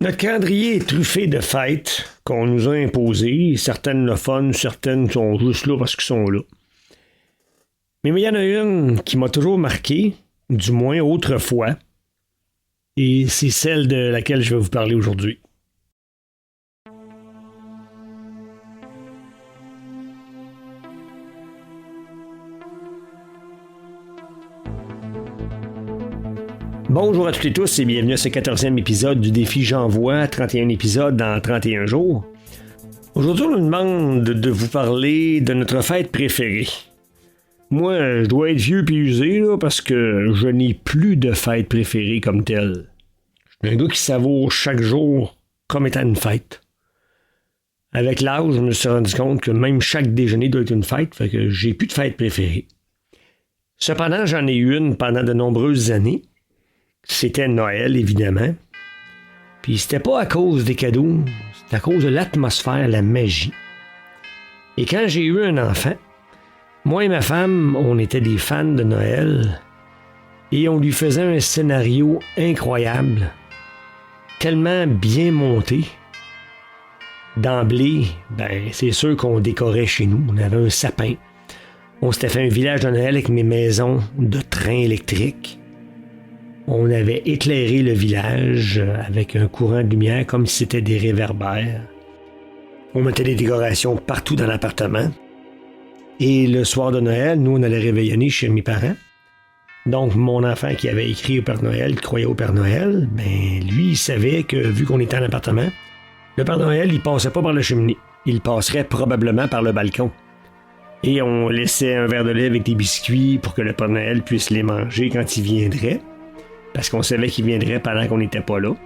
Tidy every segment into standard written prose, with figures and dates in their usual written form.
Notre calendrier est truffé de fêtes qu'on nous a imposées. Certaines le fun, certaines sont juste là parce qu'ils sont là. Mais il y en a une qui m'a toujours marqué, du moins autrefois, et c'est celle de laquelle je vais vous parler aujourd'hui. Bonjour à toutes et tous et bienvenue à ce 14e épisode du défi J'envoie, 31 épisodes dans 31 jours. Aujourd'hui, on nous demande de vous parler de notre fête préférée. Moi, je dois être vieux puis usé là, parce que je n'ai plus de fête préférée comme telle. Je suis un gars qui savoure chaque jour comme étant une fête. Avec l'âge, je me suis rendu compte que même chaque déjeuner doit être une fête, fait que j'ai plus de fête préférée. Cependant, j'en ai eu une pendant de nombreuses années. C'était Noël, évidemment. Puis c'était pas à cause des cadeaux, c'était à cause de l'atmosphère, la magie. Et quand j'ai eu un enfant, moi et ma femme, on était des fans de Noël et on lui faisait un scénario incroyable, tellement bien monté. D'emblée, c'est sûr qu'on décorait chez nous. On avait un sapin. On s'était fait un village de Noël avec mes maisons de train électrique. On avait éclairé le village avec un courant de lumière comme si c'était des réverbères. On mettait des décorations partout dans l'appartement. Et le soir de Noël, nous, on allait réveillonner chez mes parents. Donc, mon enfant qui avait écrit au Père Noël, qui croyait au Père Noël, lui, il savait que, vu qu'on était en appartement, le Père Noël, il passait pas par la cheminée. Il passerait probablement par le balcon. Et on laissait un verre de lait avec des biscuits pour que le Père Noël puisse les manger quand il viendrait. Parce qu'on savait qu'il viendrait pendant qu'on n'était pas là.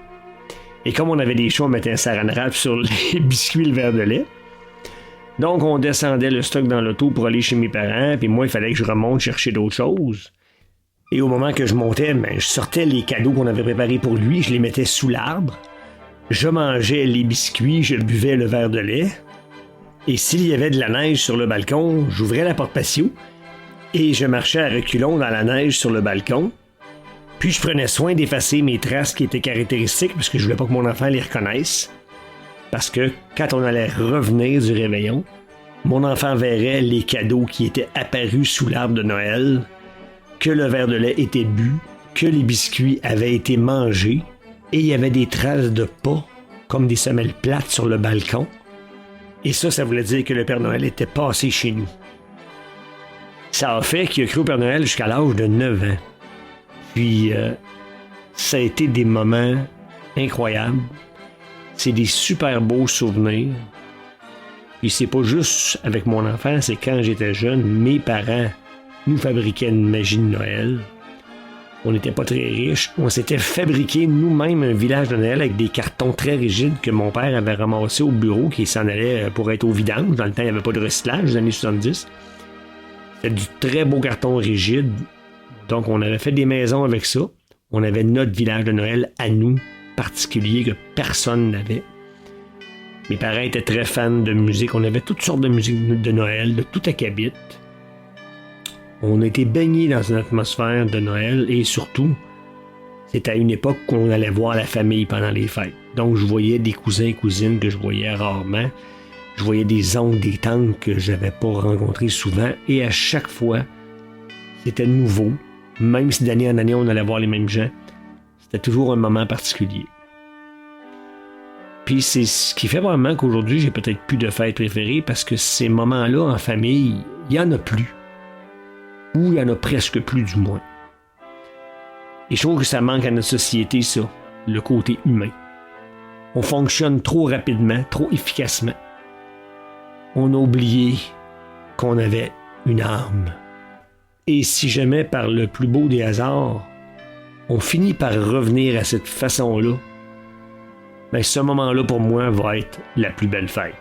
Et comme on avait des choix, on mettait un saran wrap sur les biscuits et le verre de lait. Donc, on descendait le stock dans l'auto pour aller chez mes parents, puis moi, il fallait que je remonte chercher d'autres choses. Et au moment que je montais, je sortais les cadeaux qu'on avait préparés pour lui, je les mettais sous l'arbre. Je mangeais les biscuits, je buvais le verre de lait. Et s'il y avait de la neige sur le balcon, j'ouvrais la porte patio et je marchais à reculons dans la neige sur le balcon. Puis je prenais soin d'effacer mes traces qui étaient caractéristiques parce que je voulais pas que mon enfant les reconnaisse. Parce que quand on allait revenir du réveillon, mon enfant verrait les cadeaux qui étaient apparus sous l'arbre de Noël, que le verre de lait était bu, que les biscuits avaient été mangés, et il y avait des traces de pas, comme des semelles plates sur le balcon. Et ça voulait dire que le Père Noël était passé chez nous. Ça a fait qu'il a cru au Père Noël jusqu'à l'âge de 9 ans. Puis, ça a été des moments incroyables. C'est des super beaux souvenirs. Puis c'est pas juste avec mon enfant, c'est quand j'étais jeune, mes parents nous fabriquaient une magie de Noël. On n'était pas très riches. On s'était fabriqué nous-mêmes un village de Noël avec des cartons très rigides que mon père avait ramassés au bureau qui s'en allait pour être au vidange. Dans le temps, il n'y avait pas de recyclage, les années 70. C'était du très beau carton rigide. Donc, on avait fait des maisons avec ça. On avait notre village de Noël à nous, particulier, que personne n'avait. Mes parents étaient très fans de musique. On avait toutes sortes de musique de Noël, de tout acabit. On a été baignés dans une atmosphère de Noël et surtout, c'était à une époque où on allait voir la famille pendant les fêtes. Donc, je voyais des cousins et cousines que je voyais rarement. Je voyais des oncles, des tantes que je n'avais pas rencontrés souvent. Et à chaque fois, c'était nouveau. Même si d'année en année, on allait voir les mêmes gens, c'était toujours un moment particulier. Puis c'est ce qui fait vraiment qu'aujourd'hui, j'ai peut-être plus de fêtes préférées parce que ces moments-là en famille, il n'y en a plus. Ou il y en a presque plus, du moins. Et je trouve que ça manque à notre société, ça, le côté humain. On fonctionne trop rapidement, trop efficacement. On a oublié qu'on avait une âme. Et si jamais, par le plus beau des hasards, on finit par revenir à cette façon-là, ce moment-là, pour moi, va être la plus belle fête.